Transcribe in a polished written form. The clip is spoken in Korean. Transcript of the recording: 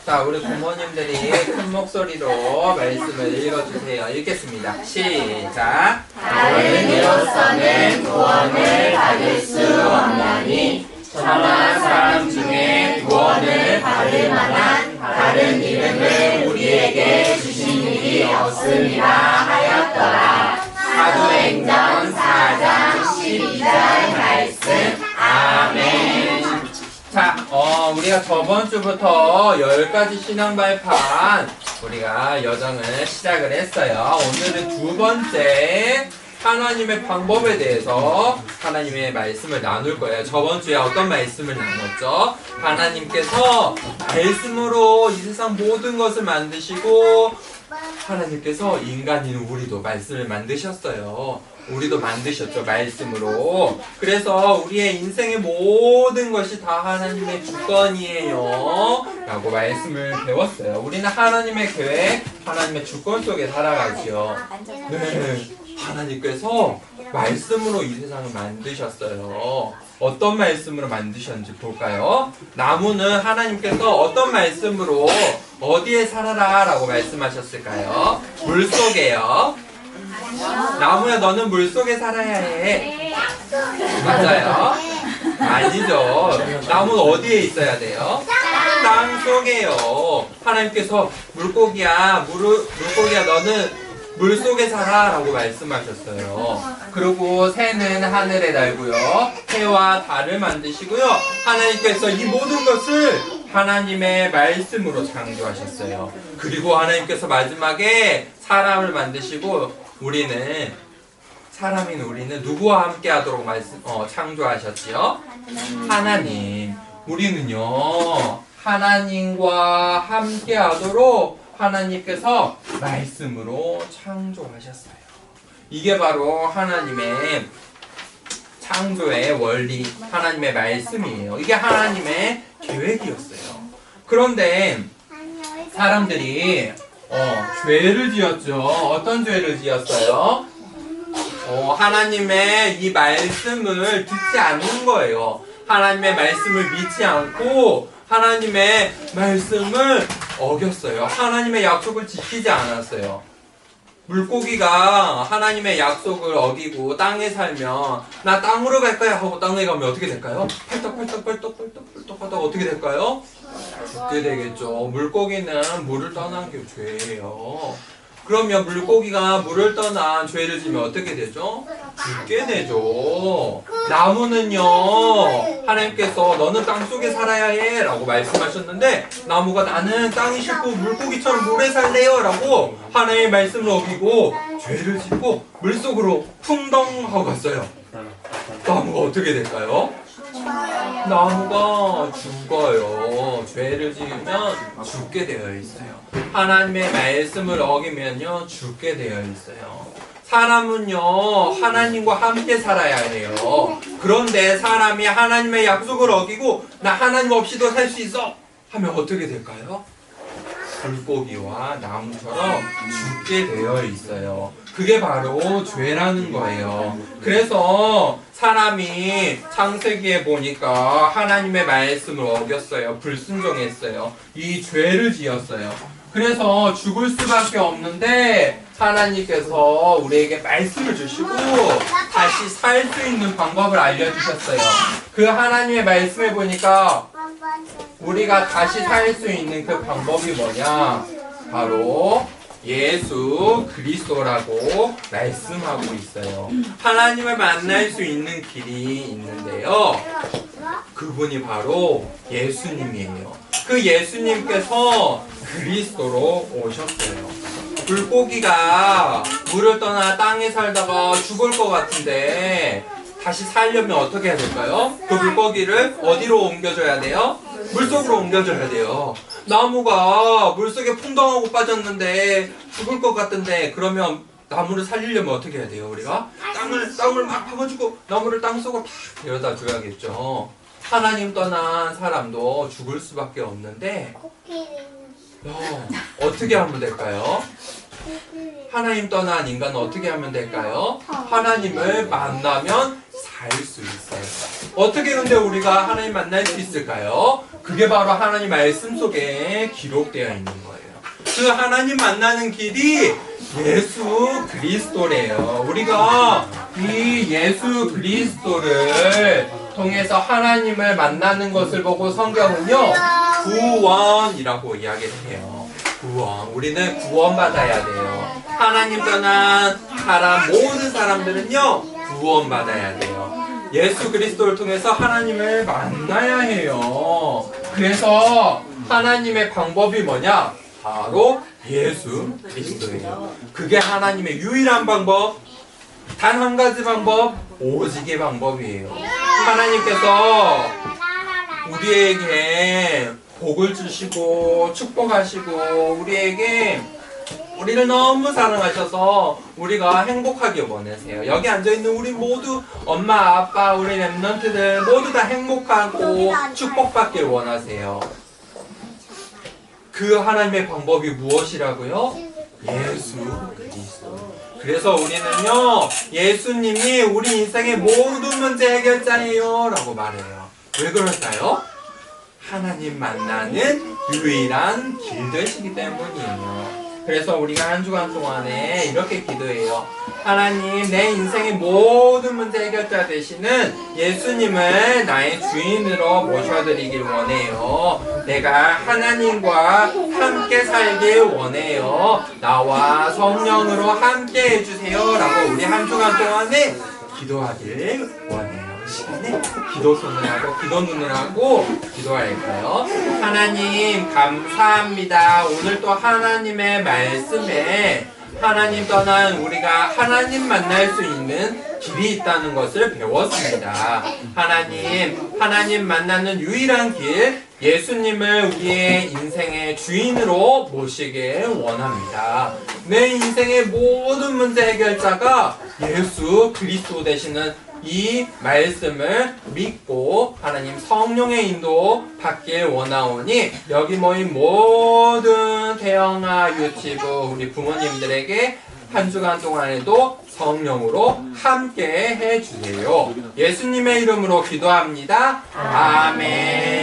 자, 우리 부모님들이 큰 목소리로 말씀을 읽어주세요. 읽겠습니다. 시작. 다른 이로서는 구원을 받을 수 없나니 천하 사람 중에 구원을 받을 만한 다른 이름을 우리에게 주신 일이 없음이라 하였더라. 사도행전 4장 12절 말씀. 아멘. 자, 우리가 저번 주부터 10가지 신앙 발판 우리가 여정을 시작을 했어요. 오늘은 두 번째 하나님의 방법에 대해서 하나님의 말씀을 나눌 거예요. 저번 주에 어떤 말씀을 나눴죠? 하나님께서 말씀으로 이 세상 모든 것을 만드시고 하나님께서 인간인 우리도 말씀을 만드셨어요. 우리도 만드셨죠, 말씀으로. 그래서 우리의 인생의 모든 것이 다 하나님의 주권이에요 라고 말씀을 배웠어요. 우리는 하나님의 계획, 하나님의 주권 속에 살아가죠. 네, 하나님께서 말씀으로 이 세상을 만드셨어요. 어떤 말씀으로 만드셨는지 볼까요? 나무는 하나님께서 어떤 말씀으로 어디에 살아라 라고 말씀하셨을까요? 물속에요. 나무야, 너는 물속에 살아야 해. 맞아요? 아니죠. 나무는 어디에 있어야 돼요? 땅 속에요. 하나님께서 물고기야 너는 물속에 살아 라고 말씀하셨어요. 그리고 새는 하늘에 날고요, 해와 달을 만드시고요, 하나님께서 이 모든 것을 하나님의 말씀으로 창조하셨어요. 그리고 하나님께서 마지막에 사람을 만드시고 사람인 우리는 누구와 함께 하도록 창조하셨지요? 하나님. 우리는요, 하나님과 함께 하도록 하나님께서 말씀으로 창조하셨어요. 이게 바로 하나님의 창조의 원리, 하나님의 말씀이에요. 이게 하나님의 계획이었어요. 그런데 사람들이 죄를 지었죠. 어떤 죄를 지었어요? 하나님의 이 말씀을 듣지 않는 거예요. 하나님의 말씀을 믿지 않고 하나님의 말씀을 어겼어요. 하나님의 약속을 지키지 않았어요. 물고기가 하나님의 약속을 어기고 땅에 살면 나 땅으로 갈 거야 하고 땅에 가면 어떻게 될까요? 펄떡펄떡 하다가 어떻게 될까요? 죽게 되겠죠. 물고기는 물을 떠난 게 죄예요. 그러면 물고기가 물을 떠난 죄를 지면 어떻게 되죠? 죽게 되죠. 나무는요, 하나님께서 너는 땅속에 살아야 해 라고 말씀하셨는데, 나무가 나는 땅이 싫고 물고기처럼 물에 살래요 라고 하나님의 말씀을 어기고 죄를 짓고 물속으로 풍덩 하고 갔어요. 나무가 어떻게 될까요? 나무가 죽어요. 죄를 지으면 죽게 되어 있어요. 하나님의 말씀을 어기면요, 죽게 되어 있어요. 사람은요, 하나님과 함께 살아야 해요. 그런데 사람이 하나님의 약속을 어기고 나 하나님 없이도 살 수 있어 하면 어떻게 될까요? 물고기와 나무처럼 죽게 되어 있어요. 그게 바로 죄라는 거예요. 그래서 사람이 창세기에 보니까 하나님의 말씀을 어겼어요. 불순종했어요. 이 죄를 지었어요. 그래서 죽을 수밖에 없는데 하나님께서 우리에게 말씀을 주시고 다시 살 수 있는 방법을 알려주셨어요. 그 하나님의 말씀에 보니까 우리가 다시 살 수 있는 그 방법이 뭐냐? 바로 예수 그리스도라고 말씀하고 있어요. 하나님을 만날 수 있는 길이 있는데요, 그분이 바로 예수님이에요. 그 예수님께서 그리스도로 오셨어요. 물고기가 물을 떠나 땅에 살다가 죽을 것 같은데 다시 살려면 어떻게 해야 될까요? 그 물고기를 어디로 옮겨줘야 돼요? 물속으로 옮겨줘야 돼요. 나무가 물속에 풍덩하고 빠졌는데 죽을 것 같은데, 그러면 나무를 살리려면 어떻게 해야 돼요? 우리가 땅을 막 파가지고 나무를 땅속으로 탁 데려다 줘야겠죠. 하나님 떠난 사람도 죽을 수밖에 없는데 어떻게 하면 될까요? 하나님 떠난 인간은 어떻게 하면 될까요? 하나님을 만나면 살 수 있어요. 어떻게 근데 우리가 하나님 만날 수 있을까요? 그게 바로 하나님 말씀 속에 기록되어 있는 거예요. 그 하나님 만나는 길이 예수 그리스도래요. 우리가 이 예수 그리스도를 통해서 하나님을 만나는 것을 보고 성경은요, 구원이라고 이야기를 해요. 구원. 우리는 구원받아야 돼요. 하나님 떠난 모든 사람들은요, 구원받아야 돼요. 예수 그리스도를 통해서 하나님을 만나야 해요. 그래서 하나님의 방법이 뭐냐? 바로 예수 그리스도예요. 그게 하나님의 유일한 방법, 단 한 가지 방법, 오직의 방법이에요. 하나님께서 우리에게 복을 주시고 축복하시고 우리를 너무 사랑하셔서 우리가 행복하길 원하세요. 여기 앉아있는 우리 모두 엄마, 아빠, 우리 랩런트들 모두 다 행복하고 축복받길 원하세요. 그 하나님의 방법이 무엇이라고요? 예수 그리스도. 그래서 우리는요, 예수님이 우리 인생의 모든 문제 해결자예요 라고 말해요. 왜 그럴까요? 하나님 만나는 유일한 길 되시기 때문이에요. 그래서 우리가 한 주간 동안에 이렇게 기도해요. 하나님, 내 인생의 모든 문제 해결자 되시는 예수님을 나의 주인으로 모셔드리길 원해요. 내가 하나님과 함께 살길 원해요. 나와 성령으로 함께 해주세요 라고 우리 한 주간 동안에 기도하길 원해요. 시간에 기도 손을 하고 기도 눈을 하고 기도할까요? 하나님 감사합니다. 오늘 또 하나님의 말씀에 하나님 떠난 우리가 하나님 만날 수 있는 길이 있다는 것을 배웠습니다. 하나님 만나는 유일한 길, 예수님을 우리의 인생의 주인으로 모시길 원합니다. 내 인생의 모든 문제 해결자가 예수 그리스도 되시는 이 말씀을 믿고 하나님 성령의 인도 받길 원하오니 여기 모인 모든 태영아 유치부 우리 부모님들에게 한 주간 동안에도 성령으로 함께 해주세요. 예수님의 이름으로 기도합니다. 아멘.